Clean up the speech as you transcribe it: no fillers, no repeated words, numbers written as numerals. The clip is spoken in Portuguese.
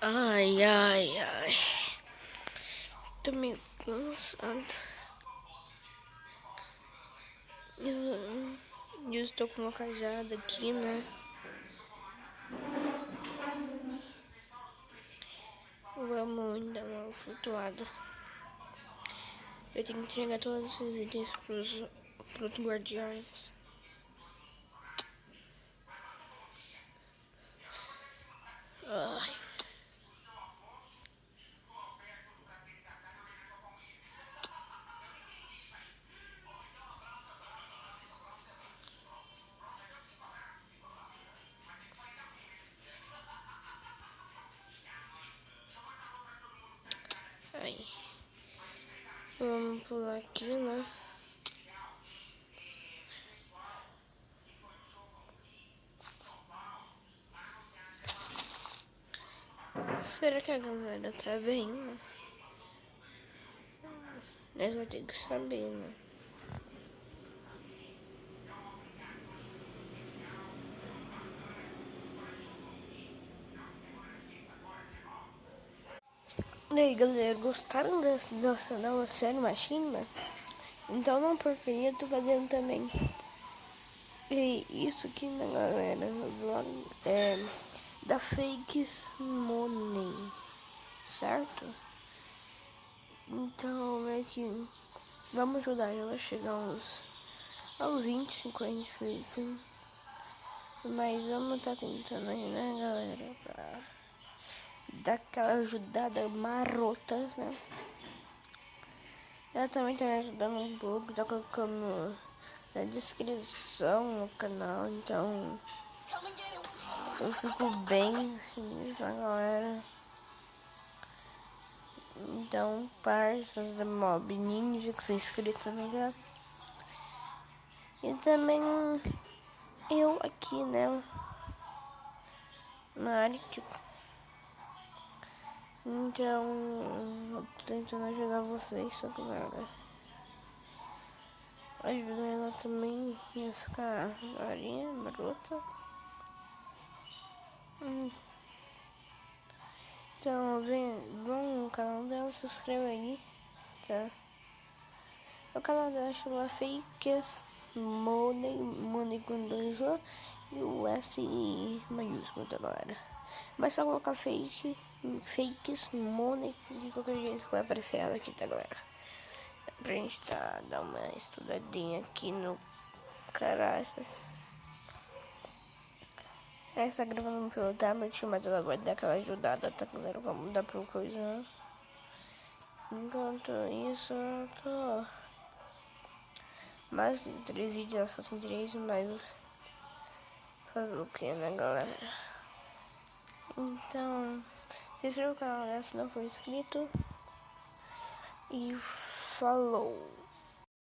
Ai, ai, ai. Tô meio cansado. Eu estou com uma cajada aqui, né? Vamos dar uma flutuada. Eu tenho que entregar todos esses itens pros guardiões. Ai. Ai. Vamos pular aqui, né? Será que a galera tá bem, né? Nós vamos ter que saber, né? E aí, galera, gostaram dessa nova série Machina? Então não porcaria, eu tô fazendo também. E isso aqui, né, galera, vlog da Fakes Money, certo? Então é que vamos ajudar ela a chegar aos 25 inscritos. Mas vamos tá tentando aí, né, galera, pra dar aquela ajudada marota, né? Ela também tá me ajudando um pouco, tá colocando na descrição no canal, então eu fico bem feliz, né, galera? Então, parças da Mob Ninja, que sou inscrito também já. E também eu aqui, né, na área que... Então, eu tô tentando ajudar vocês, só que nada. Ajudar ela também ia ficar varinha, marota. Então, vão no canal dela, se inscreve aí, tá? O canal dela chama Fakes Money, Money com 2 O e o S maiúsculo, tá, galera? Mas só colocar Fakes Money, de qualquer jeito vai aparecer ela aqui, tá, galera? Pra gente dar uma estudadinha aqui no Caraças. Ela está gravando pelo tablet, mas ela vai dar aquela ajudada, tá, galera? Vamos dar pro coisa, né? Enquanto isso, eu tô... Mais de 3 vídeos, ela só tem 3, mas... Fazer o que, né, galera? Então... Se inscreva no canal, né, se não for inscrito. E falou!